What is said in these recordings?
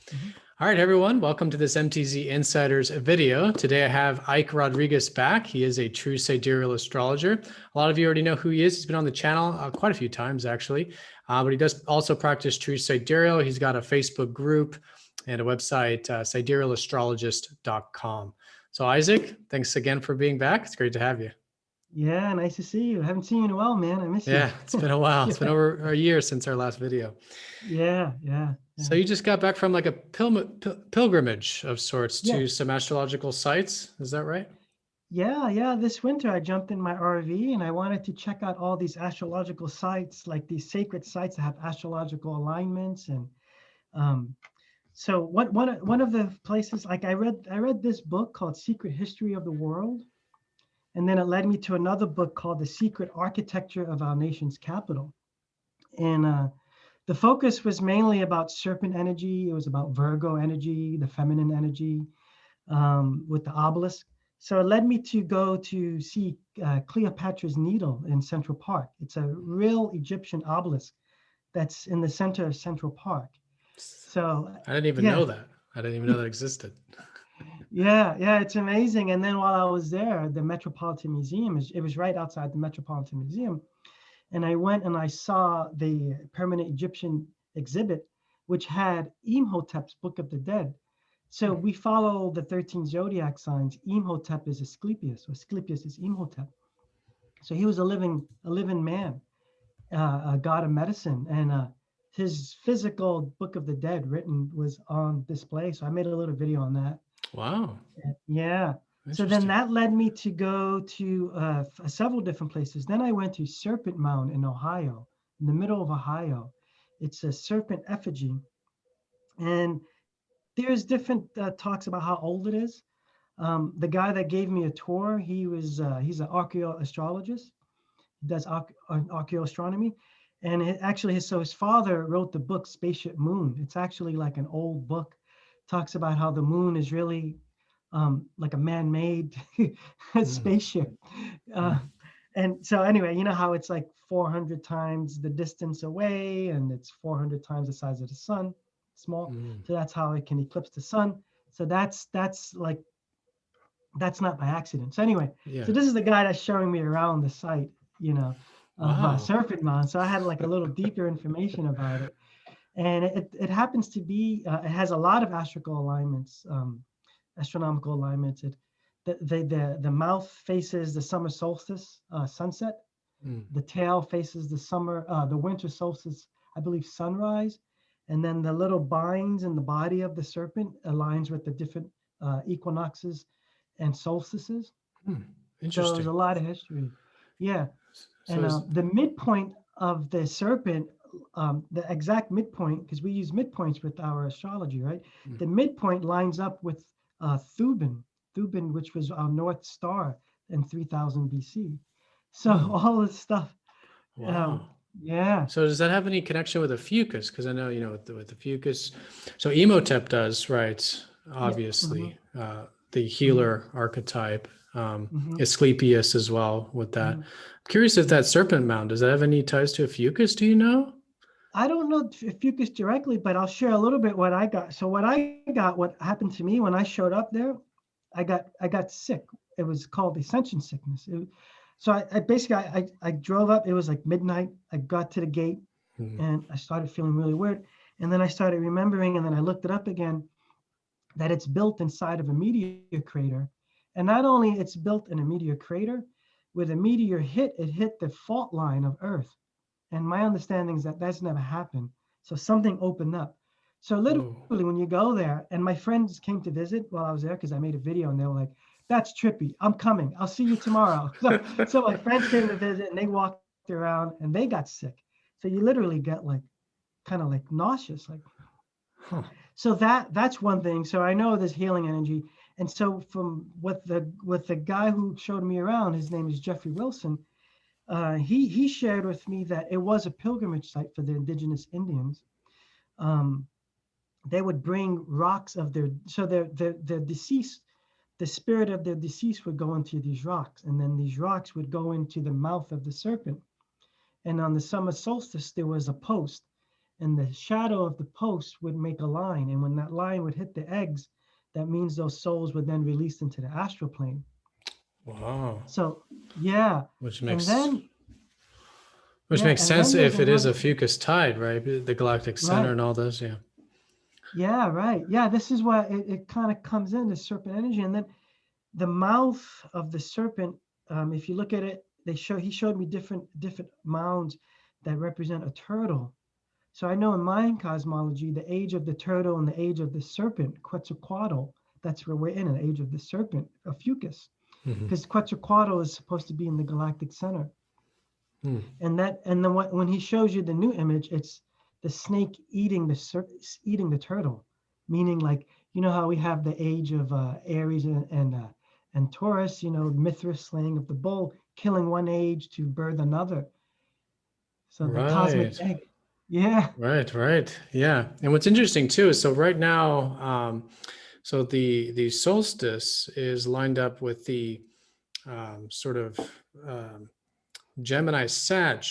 Mhm. All right, everyone, welcome to this MTZ Insiders video. Today I have Isaac Rodriquez back. He is a true Sidereal astrologer. A lot of you already know who he is. He's been on the channel quite a few times, actually, but he does also practice true Sidereal. He's got a Facebook group and a website, siderealastrologist.com. So Isaac, thanks again for being back. It's great to have you. Yeah, nice to see you. Haven't seen you in a while, man. I miss you. Yeah, it's been a while. Yeah. It's been over a year since our last video. Yeah. So you just got back from like a pilgrimage of sorts Yeah. to some astrological sites. Is that right? Yeah. This winter I jumped in my RV and I wanted to check out all these astrological sites, like these sacred sites that have astrological alignments. And so one of the places, like I read this book called Secret History of the World. And then it led me to another book called The Secret Architecture of Our Nation's Capital. And the focus was mainly about serpent energy. It was about Virgo energy, the feminine energy, with the obelisk. So it led me to go to see Cleopatra's Needle in Central Park. It's a real Egyptian obelisk that's in the center of Central Park. So I didn't even know that. I didn't even know that existed. Yeah, it's amazing. And then while I was there, the Metropolitan Museum, it was right outside the Metropolitan Museum. And I went and I saw the permanent Egyptian exhibit, which had Imhotep's Book of the Dead. So we follow the 13 zodiac signs. Imhotep is Asclepius, or Asclepius is Imhotep. So he was a living man, a god of medicine. And his physical Book of the Dead written was on display. So I made a little video on that. Wow. Yeah. So then that led me to go to several different places. Then I went to Serpent Mound in Ohio, in the middle of Ohio. It's a serpent effigy. And there's different talks about how old it is. The guy that gave me a tour, he's an archaeoastrologist. He does archaeoastronomy. And his father wrote the book Spaceship Moon. It's actually like an old book. Talks about how the moon is really like a man-made spaceship. And so anyway, you know how it's like 400 times the distance away and it's 400 times the size of the sun, small. So that's how it can eclipse the sun. So that's not by accident. So anyway, so this is the guy that's showing me around the site, of Serpent Mound. So I had like a little deeper information about it. And it happens to be, it has a lot of astronomical alignments. The mouth faces the summer solstice sunset. The tail faces the winter solstice, I believe, sunrise. And then the little binds in the body of the serpent aligns with the different equinoxes and solstices. Interesting. So there's a lot of history. Yeah. And the midpoint of the serpent, the exact midpoint, because we use midpoints with our astrology, right? The midpoint lines up with Thuban, which was our North Star in 3000 BC. So all this stuff. Wow. Yeah. So does that have any connection with the fucus? Because I know, with the fucus, so Imhotep does, right? Obviously, the healer archetype, Asclepius as well with that. I'm curious if that Serpent Mound, does that have any ties to a fucus? Do you know? I don't know fucus directly, but I'll share a little bit what I got. So what happened to me when I showed up there, I got sick. It was called ascension sickness. So I drove up. It was like midnight. I got to the gate and I started feeling really weird. And then I started remembering, and then I looked it up again, that it's built inside of a meteor crater. And not only it's built in a meteor crater, where a meteor hit the fault line of Earth. And my understanding is that that's never happened. So something opened up. So literally when you go there, and my friends came to visit while I was there, because I made a video and they were like, that's trippy. I'm coming. I'll see you tomorrow. So my friends came to visit and they walked around and they got sick. So you literally get like, kind of like nauseous. So that's one thing. So I know there's healing energy. And so from with the guy who showed me around, his name is Jeffrey Wilson, he shared with me that it was a pilgrimage site for the indigenous Indians. They would bring rocks of their deceased, the spirit of their deceased would go into these rocks, and then these rocks would go into the mouth of the serpent. And on the summer solstice, there was a post, and the shadow of the post would make a line. And when that line would hit the eggs, that means those souls would then released into the astral plane. Wow. So yeah, Which and makes then which yeah, makes and then sense there's if it is a another, fucus tide, right? The galactic center right. and all this. Yeah. Yeah, right. Yeah, this is what it kind of comes in, the serpent energy. And then the mouth of the serpent, if you look at it, he showed me different mounds that represent a turtle. So I know in Mayan cosmology, the age of the turtle and the age of the serpent, Quetzalcoatl, that's where we're in, an age of the serpent, a fucus, Mhm. because Quetzalcoatl is supposed to be in the galactic center. Hmm. And then when he shows you the new image, it's the snake eating eating the turtle, meaning like, you know how we have the age of Aries and Taurus, you know, Mithras slaying of the bull, killing one age to birth another. So the cosmic Right. egg. Yeah. Right. Yeah. And what's interesting too is so right now, so the solstice is lined up with the sort of um, Gemini Sag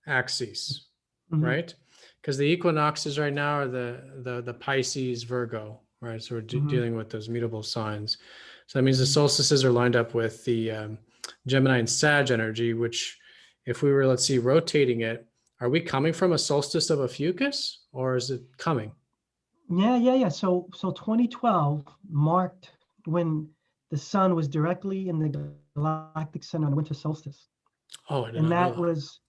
axes, Hmm. right? Because the equinoxes right now are the Pisces Virgo, right? So we're Hmm. dealing with those mutable signs. So that means the solstices are lined up with the Gemini and Sag energy, which if we were, let's see, rotating it, are we coming from a solstice of a fucus or is it coming? Yeah. So 2012 marked when the sun was directly in the galactic center on the winter solstice. Oh, I did And not know that that. was,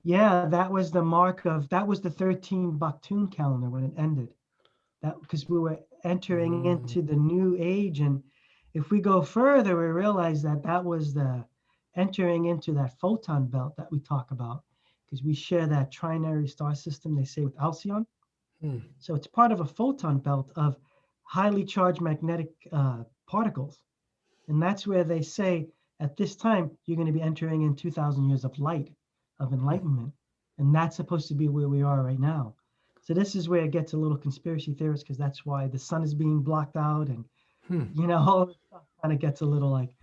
yeah, that was the mark of, that was the 13 Baktun calendar when it ended. That because we were entering Mm, into the new age. And if we go further, we realize that that was the entering into that photon belt that we talk about, because we share that trinary star system, they say, with Alcyon. hmm. So it's part of a photon belt of highly charged magnetic particles. And that's where they say at this time, you're going to be entering in 2000 years of light, of enlightenment. And that's supposed to be where we are right now. So this is where it gets a little conspiracy theorist, because that's why the sun is being blocked out. And, Hmm. you know, all this stuff kind of gets a little like,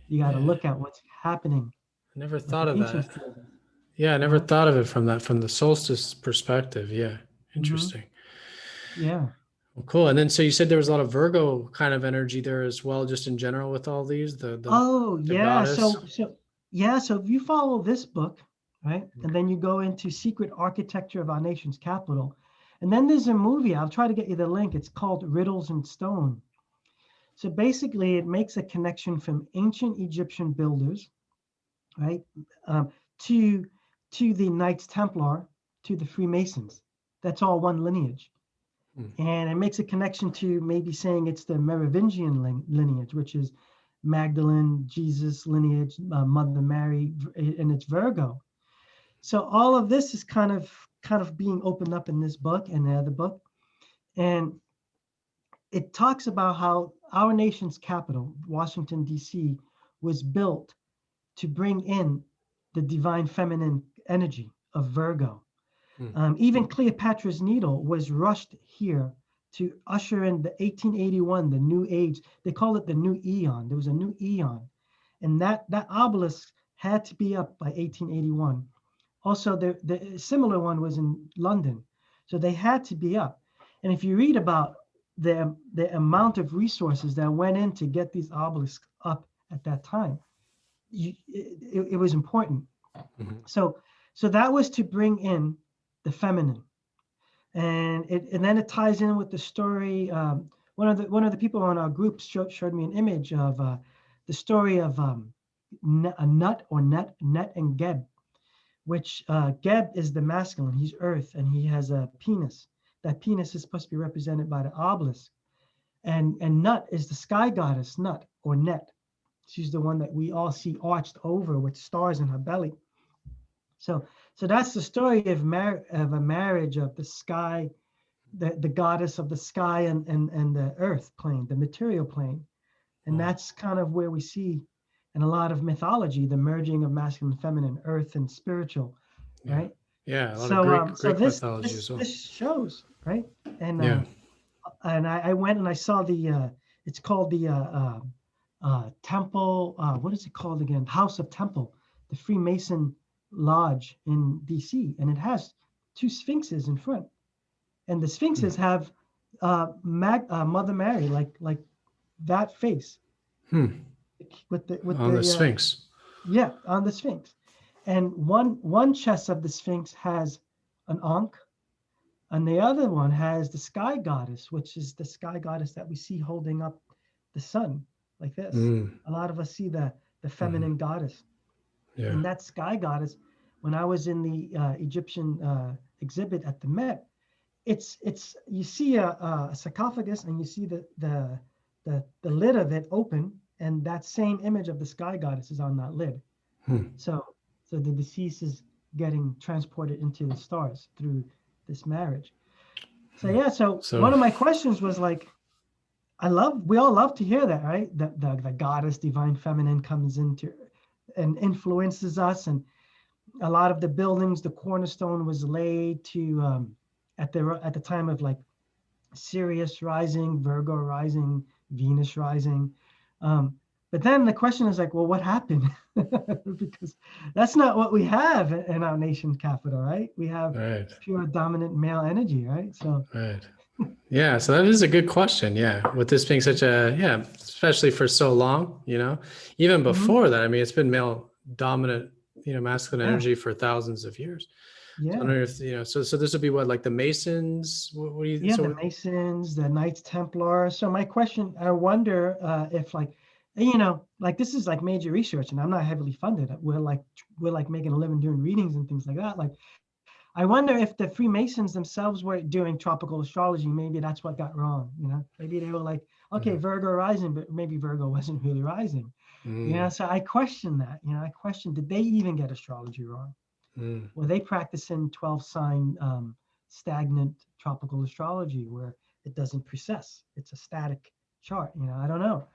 you got to Yeah, look at what's happening I never with thought the of that. ancients told us. Yeah, I never Yeah. thought of it from that, from the solstice perspective. Yeah, Hmm. interesting. Yeah. Well, cool. And then, so you said there was a lot of Virgo kind of energy there as well, just in general with all these, Oh, the yeah. goddess. So if you follow this book, right, and then you go into Secret Architecture of Our Nation's Capital, and then there's a movie, I'll try to get you the link. It's called Riddles in Stone. So basically, it makes a connection from ancient Egyptian builders, right, um, to the Knights Templar, to the Freemasons. That's all one lineage. Hmm. And it makes a connection to maybe saying it's the Merovingian lineage, which is Magdalene, Jesus lineage, Mother Mary, and it's Virgo. So all of this is kind of being opened up in this book and the other book, and it talks about how our nation's capital, Washington D.C., was built to bring in the divine feminine energy of Virgo. Hmm. Even Cleopatra's Needle was rushed here to usher in the 1881, the new age. They call it the new eon. There was a new eon. And that obelisk had to be up by 1881. Also, the similar one was in London. So they had to be up. And if you read about the amount of resources that went in to get these obelisks up at that time, it was important. Mhm. So that was to bring in the feminine, and then it ties in with the story. One of the people on our group showed me an image of the story of a Net and Geb, which Geb is the masculine. He's Earth, and he has a penis. That penis is supposed to be represented by the obelisk, and Nut is the sky goddess, Nut or Net. She's the one that we all see arched over with stars in her belly. So, so that's the story of a marriage of the sky, the goddess of the sky and the earth plane, the material plane. And Wow. that's kind of where we see in a lot of mythology the merging of masculine and feminine, earth and spiritual, Yeah. right? Yeah. A lot of So so Greek this mythology this as well. this shows, right? And Yeah. I went and I saw it's called the temple, what is it called again? House of Temple, the Freemason Lodge in DC, and it has two sphinxes in front. And the sphinxes have Mother Mary, like that face with On the the Sphinx. yeah, on the sphinx. And one chest of the sphinx has an ankh, and the other one has the sky goddess, which is the sky goddess that we see holding up the sun like this. Mm. A lot of us see the feminine goddess. Yeah. And that sky goddess, when I was in the Egyptian exhibit at the Met, it's you see a sarcophagus, and you see the lid of it open, and that same image of the sky goddess is on that lid. So the deceased is getting transported into the stars through this marriage. So yeah, so one of my questions was like, we all love to hear that, right? The goddess, divine feminine, comes into and influences us, and a lot of the buildings, the cornerstone was laid to at the time of like Sirius rising, Virgo rising, Venus rising. But then the question is like, well, what happened? Because that's not what we have in our nation's capital, right? We have pure dominant male energy, right? So yeah, so that is a good question. Yeah, with this being such a especially for so long, even before that. I mean, it's been male dominant, masculine energy for thousands of years. Yeah. So I wonder if so this would be what, like the Masons? What do you? Yeah, the Masons, the Knights Templar. So my question, I wonder if like this is like major research, and I'm not heavily funded. We're like making a living doing readings and things like that. Like, I wonder if the Freemasons themselves were doing tropical astrology. Maybe that's what got wrong. Maybe they were like, okay, Virgo rising, but maybe Virgo wasn't really rising. So I question that. I question, did they even get astrology wrong? Were they practicing 12 sign stagnant tropical astrology where it doesn't precess? It's a static chart. I don't know.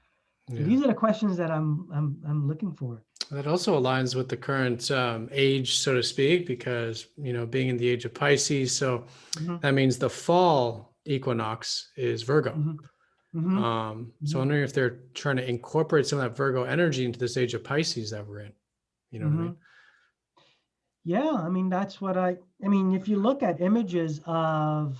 So these are the questions that I'm looking for. That also aligns with the current age, so to speak, because being in the age of Pisces, so that means the fall equinox is Virgo. So I'm wondering if they're trying to incorporate some of that Virgo energy into this age of Pisces that we're in. You know what I mean? Yeah, I mean, that's what I mean, if you look at images of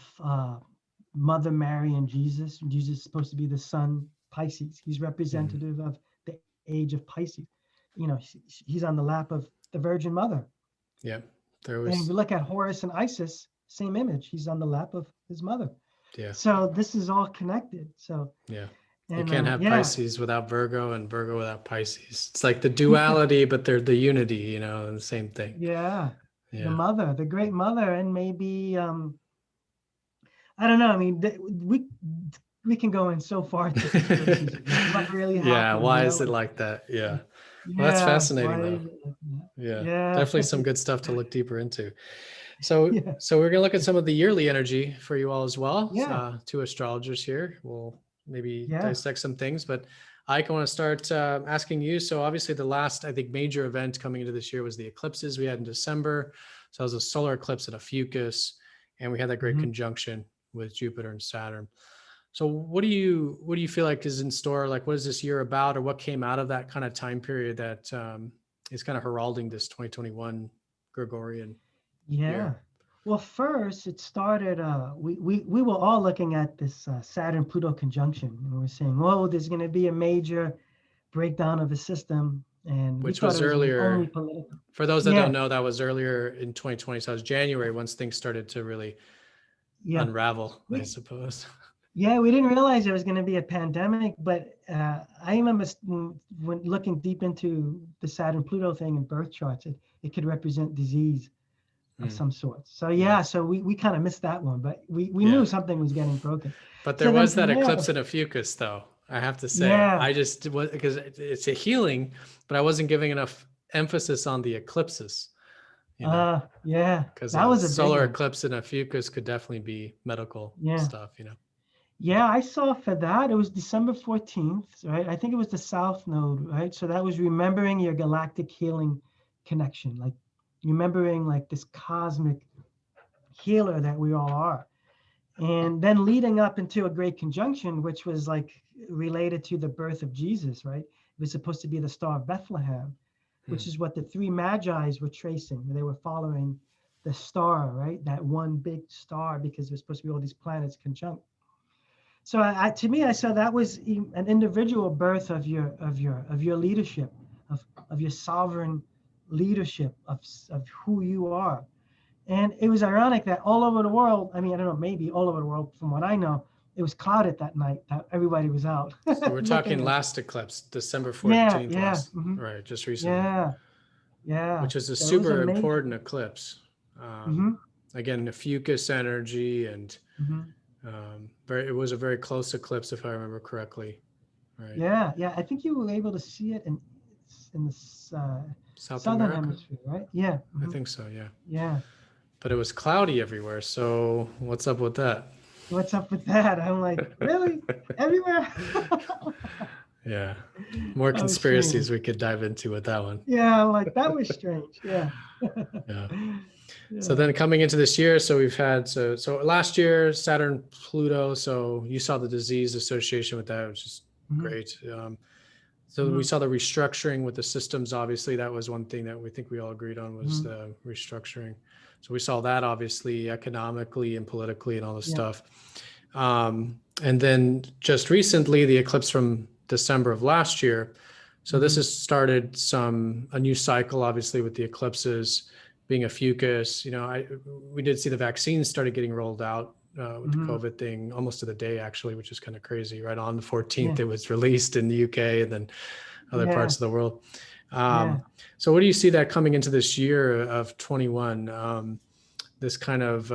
Mother Mary and Jesus is supposed to be the sun, Pisces. He's representative of the age of Pisces. He's on the lap of the Virgin Mother. Yeah. And if you look at Horus and Isis, same image. He's on the lap of his mother. Yeah. So this is all connected. So yeah. And, you can't have Pisces without Virgo, and Virgo without Pisces. It's like the duality, but they're the unity, and the same thing. Yeah. The mother, the great mother, and maybe I don't know. I mean, we can go in so far to what really happened. Yeah, why is it like that? Yeah. Well, that's fascinating though. Yeah. Definitely some good stuff to look deeper into. So we're gonna look at some of the yearly energy for you all as well. Two astrologers here. We'll maybe dissect some things, but Ike, I want to start asking you. So obviously the last, I think, major event coming into this year was the eclipses we had in December. So it was a solar eclipse at Ophiuchus, and we had that great conjunction with Jupiter and Saturn. So what do you feel like is in store? Like, what is this year about, or what came out of that kind of time period that is kind of heralding this 2021 Gregorian year? Well, first it started, we were all looking at this Saturn-Pluto conjunction, and we're saying, whoa, there's going to be a major breakdown of the system. And which was earlier, for those that don't know, that was earlier in 2020. So it was January once things started to really unravel, I suppose. Yeah, we didn't realize there was going to be a pandemic, but I remember when looking deep into the Saturn-Pluto thing in birth charts, it could represent disease of some sort. So so we kind of missed that one, but we knew something was getting broken. But there was that eclipse in Ophiuchus, though, I have to say. I just was, because it's a healing, but I wasn't giving enough emphasis on the eclipses. Because that was a solar eclipse in Ophiuchus could definitely be medical stuff. Yeah, I saw for that. It was December 14th, right? I think it was the South Node, right? So that was remembering your galactic healing connection, like remembering like this cosmic healer that we all are. And then leading up into a great conjunction, which was like related to the birth of Jesus, right? It was supposed to be the Star of Bethlehem, which is what the three Magi's were tracing. They were following the star, right? That one big star, because there's supposed to be all these planets conjunct. So to me, I saw that was an individual birth of your leadership, of your sovereign leadership of who you are. And it was ironic that all over the world, I mean, I don't know, maybe all over the world, from what I know, it was clouded that night. That everybody was out. So we're talking looking last eclipse, December Yeah, 14th, yeah, last, right, just recently, yeah, yeah. which is a So it was super amazing. important eclipse. Mm-hmm, Again, the fucus energy, and mm-hmm. it was a very close eclipse, if I remember correctly. Right. Yeah, yeah. I think you were able to see it in the South southern America? hemisphere, right? Yeah. I Mm-hmm. think so, yeah. Yeah. But it was cloudy everywhere. So what's up with that? What's up with that? I'm like, really? Everywhere? Yeah. More That was conspiracies strange. we could dive into with that one. Yeah, I'm like, that was strange. Yeah. Yeah. So Yeah. then coming into this year, so we've had, so last year, Saturn, Pluto. So you saw the disease association with that, which is Mhm. great. So we Mhm. saw the restructuring with the systems. Obviously, that was one thing that we think we all agreed on was Mhm. the restructuring. So we saw that obviously economically and politically and all this Yeah. stuff. And then just recently, the eclipse from December of last year. So this Mhm. has started a new cycle, obviously, with the eclipses being a fucus. We did see the vaccines started getting rolled out with the Mhm. COVID thing almost to the day, actually, which is kind of crazy. Right on the 14th, Yeah. it was released in the UK and then other Yeah. parts of the world. Yeah. So what do you see that coming into this year of 21? This kind of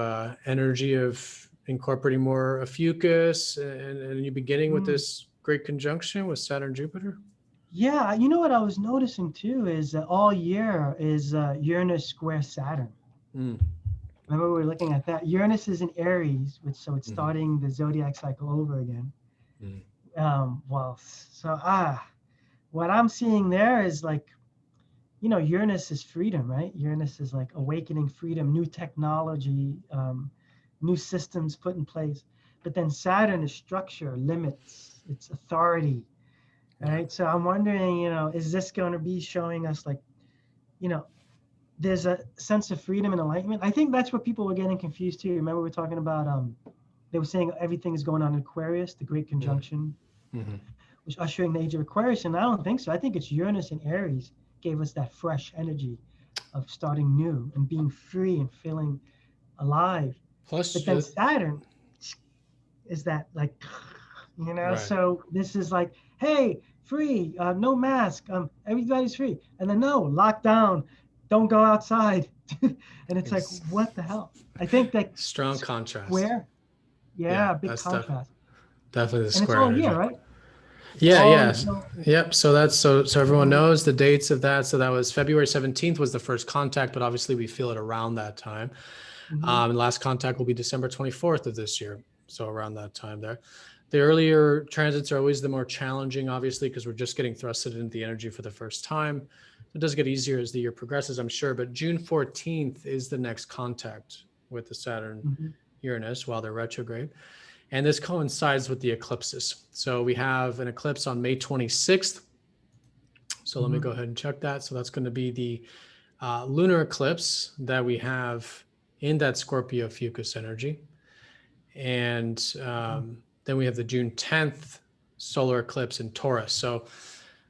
energy of incorporating more a fucus and you beginning with Mm. this great conjunction with Saturn, Jupiter? Yeah. You know what I was noticing too is all year is Uranus square Saturn. Mm. Remember, we were looking at that. Uranus is in Aries, so it's Mhm. starting the zodiac cycle over again. Mm. What I'm seeing there is like, Uranus is freedom, right? Uranus is like awakening freedom, new technology, new systems put in place. But then Saturn is structure, limits, it's authority, Yeah. right? So I'm wondering, is this going to be showing us like, you know, there's a sense of freedom and enlightenment? I think that's what people were getting confused too. Remember, we were talking about, they were saying everything is going on in Aquarius, the great conjunction, Mm-hmm. was ushering the age of Aquarius. And I don't think so. I think it's Uranus and Aries gave us that fresh energy of starting new and being free and feeling alive. Plus, But then Saturn is that like, right. so this is like, hey, free, no mask, everybody's free. And then no, lockdown, don't go outside. And it's like, what the hell? I think that strong contrast. Square, yeah, big that's contrast. definitely the And it's square all energy. year, right? Yeah, all yes. Yep. So that's so everyone knows the dates of that. So that was February 17th was the first contact, but obviously we feel it around that time. Mhm. Last contact will be December 24th of this year. So around that time there. The earlier transits are always the more challenging, obviously, because we're just getting thrusted into the energy for the first time. It does get easier as the year progresses, I'm sure, but June 14th is the next contact with the Saturn Mhm. Uranus while they're retrograde. And this coincides with the eclipses. So we have an eclipse on May 26th. So let me go ahead and check that. So that's going to be the lunar eclipse that we have in that Scorpio fucus energy. And then we have the June 10th solar eclipse in Taurus. So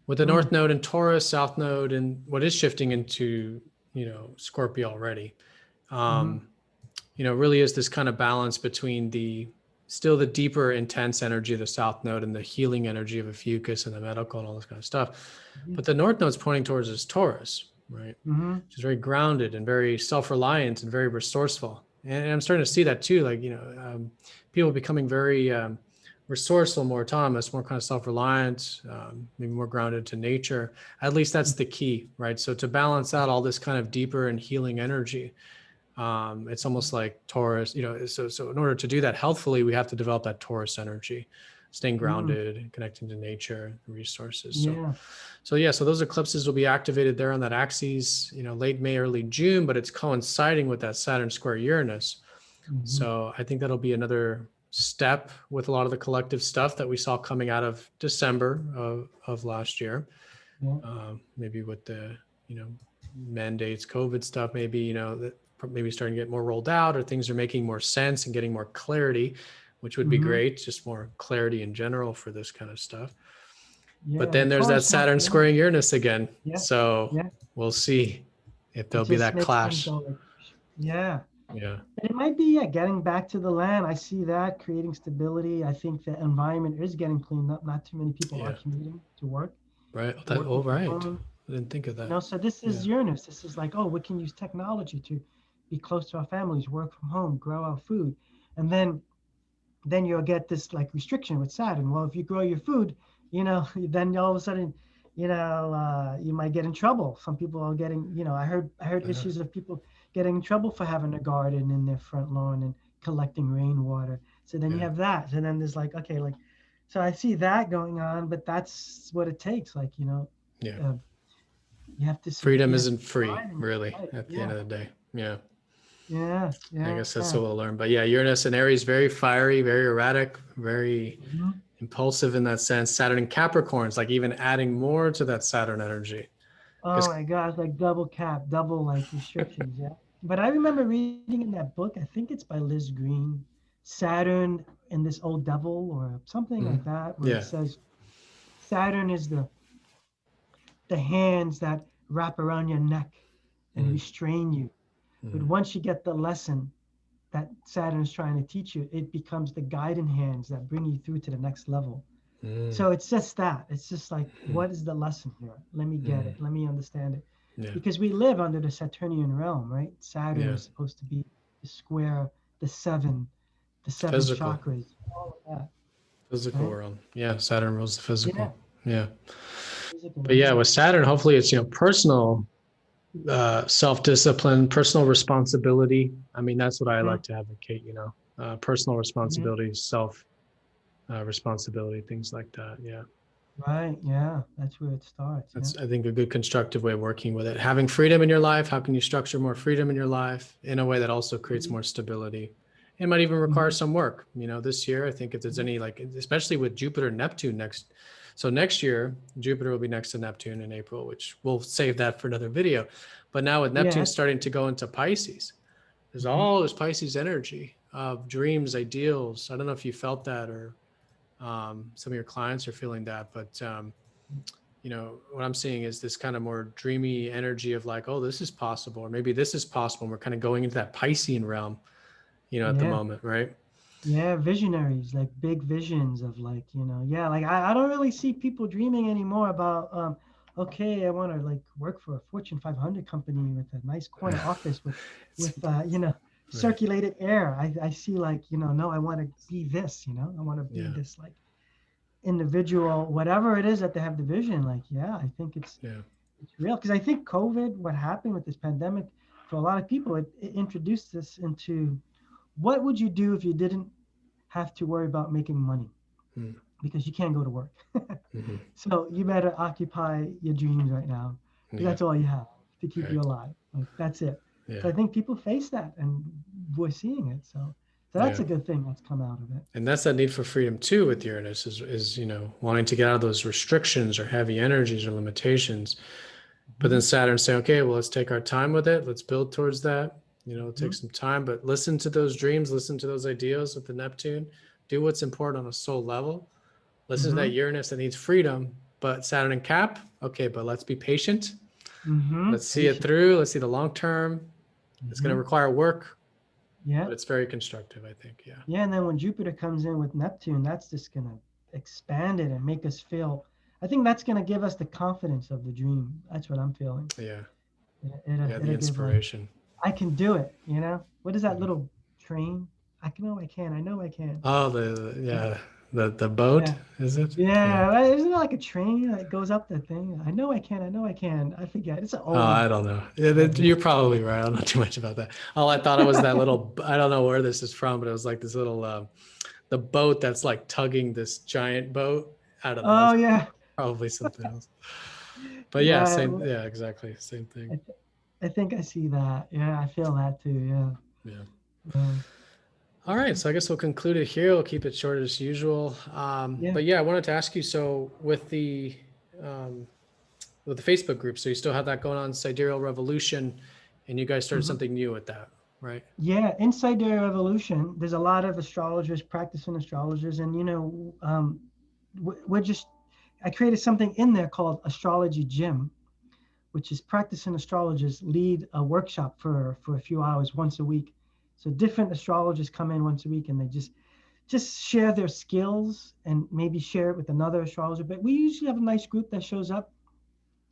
with the North Node in Taurus, South Node, and what is shifting into, Scorpio already, really is this kind of balance between still the deeper intense energy of the South Node and the healing energy of a fucus and the medical and all this kind of stuff. But the North Node's pointing towards is Taurus, right? Which is very grounded and very self-reliant and very resourceful. And I'm starting to see that too, like, people becoming very resourceful, more autonomous, more kind of self-reliant, maybe more grounded to nature. At least that's the key, right? So to balance out all this kind of deeper and healing energy, it's almost like Taurus, so in order to do that healthfully, we have to develop that Taurus energy, staying grounded and connecting to nature and resources. So those eclipses will be activated there on that axis, late May, early June, but it's coinciding with that Saturn square Uranus. So I think that'll be another step with a lot of the collective stuff that we saw coming out of December of last year. Maybe with the, mandates, COVID stuff, maybe, maybe starting to get more rolled out, or things are making more sense and getting more clarity, which would be great. Just more clarity in general for this kind of stuff. Yeah, But then the there's that Taurus Saturn wants to know. squaring Uranus again. Yeah, So yeah. we'll see if It there'll be just that makes things clash. go like, yeah. Yeah. It might be, yeah, getting back to the land. I see that creating stability. I think the environment is getting cleaned up. Not too many people are Yeah. commuting to work, Right. working from Right. home. I didn't think of You that. know, so this is Yeah. Uranus. This is like, oh, we can use technology to be close to our families, work from home, grow our food. And then you'll get this like restriction with Saturn. Well, if you grow your food, you know, then all of a sudden, you might get in trouble. Some people are getting, I heard issues of people getting in trouble for having a garden in their front lawn and collecting rainwater. So then you have that. And then there's like, okay, like, so I see that going on, but that's what it takes. Like, Yeah. you have to Freedom you have isn't to free, survive in your really, life. at the end Yeah, of the day. Yeah. yeah, I yeah. guess that's what we'll learn. But yeah, Uranus and Aries, very fiery, very erratic, very Mhm. impulsive in that sense. Saturn and Capricorns, like even adding more to that Saturn energy. Oh my God, it's like double cap, double like restrictions. Yeah. But I remember reading in that book, I think it's by Liz Green, Saturn and this old devil or something like that, where it Yeah. says Saturn is the hands that wrap around your neck and restrain you. But once you get the lesson that Saturn is trying to teach you, it becomes the guiding hands that bring you through to the next level. So it's just that. It's just like, what is the lesson here? Let me get it. Let me understand it. Yeah. Because we live under the Saturnian realm, right? Saturn Yeah. is supposed to be the square, the seven Physical. chakras, all of that. Physical Right? realm. Yeah. Saturn rules the physical. Yeah. Physical, But yeah, yeah. with Saturn, hopefully it's, personal self-discipline, personal responsibility. I mean, that's what I like to advocate, personal responsibility, self responsibility, things like that. Yeah. Right. Yeah. That's where it starts. That's, I think, a good constructive way of working with it. Having freedom in your life, how can you structure more freedom in your life in a way that also creates more stability? It might even require some work. This year, I think if there's any, like, especially with Jupiter and Neptune next. So next year, Jupiter will be next to Neptune in April, which we'll save that for another video. But now with Neptune starting to go into Pisces, there's all this Pisces energy of dreams, ideals. I don't know if you felt that or some of your clients are feeling that, but what I'm seeing is this kind of more dreamy energy of like, oh, this is possible, or maybe this is possible. And we're kind of going into that Piscean realm, at the moment, right? Yeah, visionaries, like big visions of like, like I don't really see people dreaming anymore about, okay, I want to like work for a Fortune 500 company with a nice corner office with circulated air. I see like, no, I want to be this, I want to be this like individual, whatever it is that they have the vision. Like, yeah, I think it's real. Because I think COVID, what happened with this pandemic, for a lot of people, it introduced us into what would you do if you didn't have to worry about making money because you can't go to work. So you better occupy your dreams right now. That's all you have to keep you alive. Like that's it. So I think people face that and we're seeing it. So that's a good thing that's come out of it. And that's that need for freedom too with Uranus is wanting to get out of those restrictions or heavy energies or limitations. But then Saturn saying, okay, well, let's take our time with it. Let's build towards that. It'll take some time, but listen to those dreams, listen to those ideals with the Neptune, do what's important on a soul level. Listen to that Uranus that needs freedom, but Saturn and Cap, okay, but let's be patient. Let's see it through. Let's see the long term. It's going to require work. Yeah. But it's very constructive, I think. Yeah. Yeah. And then when Jupiter comes in with Neptune, that's just going to expand it and make us feel, I think that's going to give us the confidence of the dream. That's what I'm feeling. Yeah. It'll the inspiration. Give, like, I can do it. What is that little train? I know I can. Oh, the boat, is it? Yeah. Isn't it like a train that goes up the thing? I know I can. I forget. It's an old. I don't know. You're probably right. I don't know too much about that. All I thought it was that little, I don't know where this is from, but it was like this little, the boat that's like tugging this giant boat. I don't know. Oh, yeah. Probably something else. But yeah, same. Yeah, exactly. Same thing. I think I see that. Yeah, I feel that too. Yeah. All right. So I guess we'll conclude it here. We'll keep it short as usual. But yeah, I wanted to ask you, so with the Facebook group, so you still have that going on, Sidereal Revolution, and you guys started Mhm. something new with that, right? Yeah, in Sidereal Revolution, there's a lot of astrologers, practicing astrologers, and we're just. I created something in there called Astrology Gym, which is practicing astrologers lead a workshop for a few hours once a week. So different astrologers come in once a week, and they just share their skills and maybe share it with another astrologer. But we usually have a nice group that shows up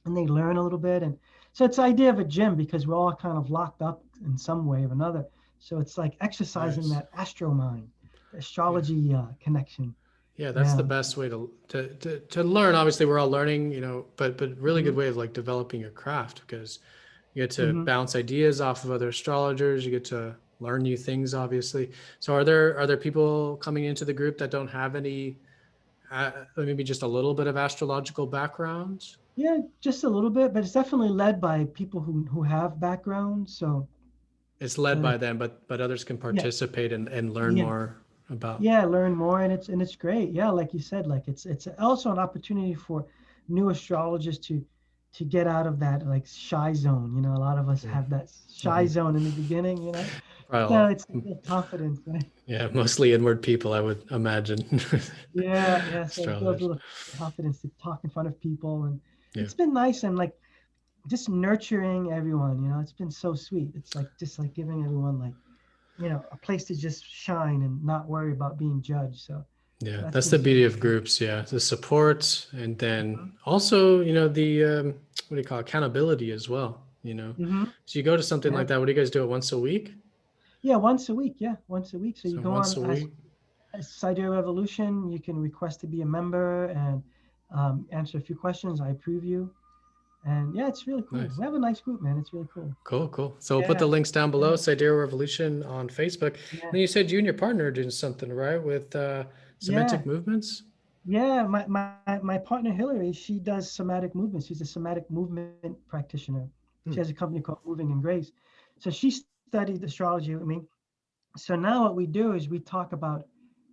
and they learn a little bit. And so it's the idea of a gym because we're all kind of locked up in some way or another. So it's like exercising Nice. that astro mind, the Yeah. astrology connection. Yeah, that's the Yeah. best way to learn. Obviously, we're all learning, but really good Mhm. way of like developing your craft, because you get to Mhm. bounce ideas off of other astrologers. You get to learn new things, obviously. So are there people coming into the group that don't have any, maybe just a little bit of astrological background? Yeah, just a little bit, but it's definitely led by people who have backgrounds. It's led So by them, but others can yeah, participate and learn yeah, more about. yeah, learn more, and it's great. Yeah, like you said, like it's also an opportunity for new astrologers to get out of that like shy zone. A lot of us have that shy Mm-hmm. zone in the beginning. So Probably, it's to build confidence, right? yeah, mostly inward people, I would imagine. Yeah, yeah. So it builds a Astrologers. little confidence to talk in front of people, and Yeah. it's been nice and like just nurturing everyone. It's been so sweet. It's like just like giving everyone like a place to just shine and not worry about being judged. So Yeah, that's that's been the super beauty of cool. groups. Yeah, the support, and then Mhm. also, the what do you call it? Accountability as well. Mhm. So you go to something Yeah. like that. What do you guys do it once a week? Yeah, once a week. Yeah, once a week. So you So go once on a week. Sidereal Revolution. You can request to be a member and answer a few questions. I approve you. And yeah, it's really cool. Nice. We have a nice group, man. It's really cool. Cool, cool. So we'll put the Yeah, links down below. yeah, Sidereal Revolution on Facebook. And yeah, then you said you and your partner are doing something, right? With yeah, semantic movements. yeah. My partner Hillary, she does somatic movements. She's a somatic movement practitioner. Hmm. She has a company called Moving in Grace. So she studied astrology with me. So now what we do is we talk about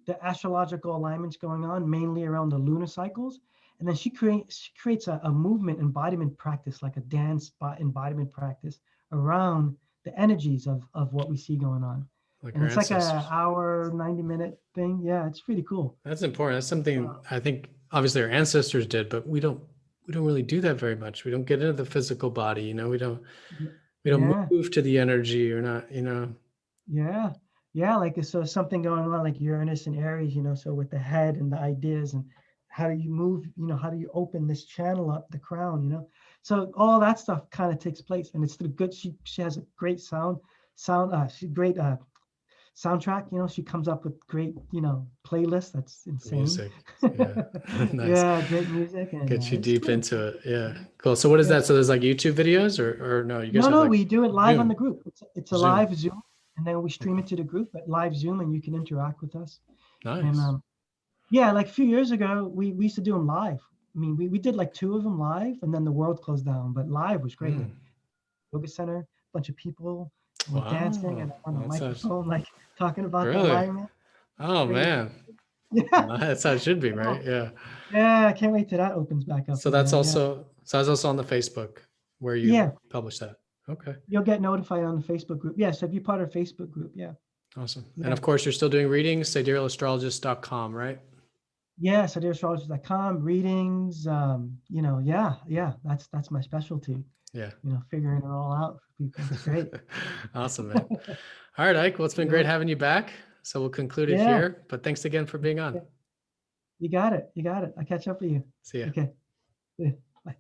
the astrological alignments going on, mainly around the lunar cycles. And then she creates a movement embodiment practice, like a dance embodiment practice around the energies of what we see going on. Like And our it's like a ancestors. hour, 90-minute thing. Yeah, it's pretty cool. That's important. That's something Uh, I think obviously our ancestors did, but we don't really do that very much. We don't get into the physical body, we don't yeah, move to the energy or not. yeah, yeah. Like so something going on like Uranus and Aries, so with the head and the ideas and how do you move, how do you open this channel up the crown. So all that stuff kind of takes place and it's the good, she has a great she great soundtrack, she comes up with great, playlists. That's The insane. music. Yeah. Nice. Yeah, great music and Get you it's deep cool. into it. Yeah. Cool. So what is Yeah. that? So there's like YouTube videos or no, you guys No, have no, like we do it live on the Zoom, group. It's a Zoom. live Zoom, and then we stream Okay. it to the group at live Zoom, and you can interact with us. And Nice. yeah, like a few years ago, we used to do them live. I mean, we did like two of them live, and then the world closed down. But live was great. Like Mm. yoga center, bunch of people, and we're dancing Wow. and on a That's how, microphone, like talking about the really? alignment. Oh Crazy. man. Yeah. That's how it should be, Oh, right? Yeah. yeah. I can't wait till that opens back up So that's again. Yeah. also so that's also on the Facebook where you Yeah. publish that. Okay. You'll get notified on the Facebook group. Yeah. So if you're part of Facebook group, yeah. Awesome. And Yeah. of course, you're still doing readings, siderealastrologist.com, right? Yeah, siderealastrologers.com, readings, yeah, yeah, that's my specialty, Yeah. figuring it all out for people. It's great. Awesome, man. All right, Ike. Well, it's been Yeah, great having you back. So we'll conclude it yeah, here. But thanks again for being on. you got it. You got it. I'll catch up with you. See ya. Okay. Yeah. Bye.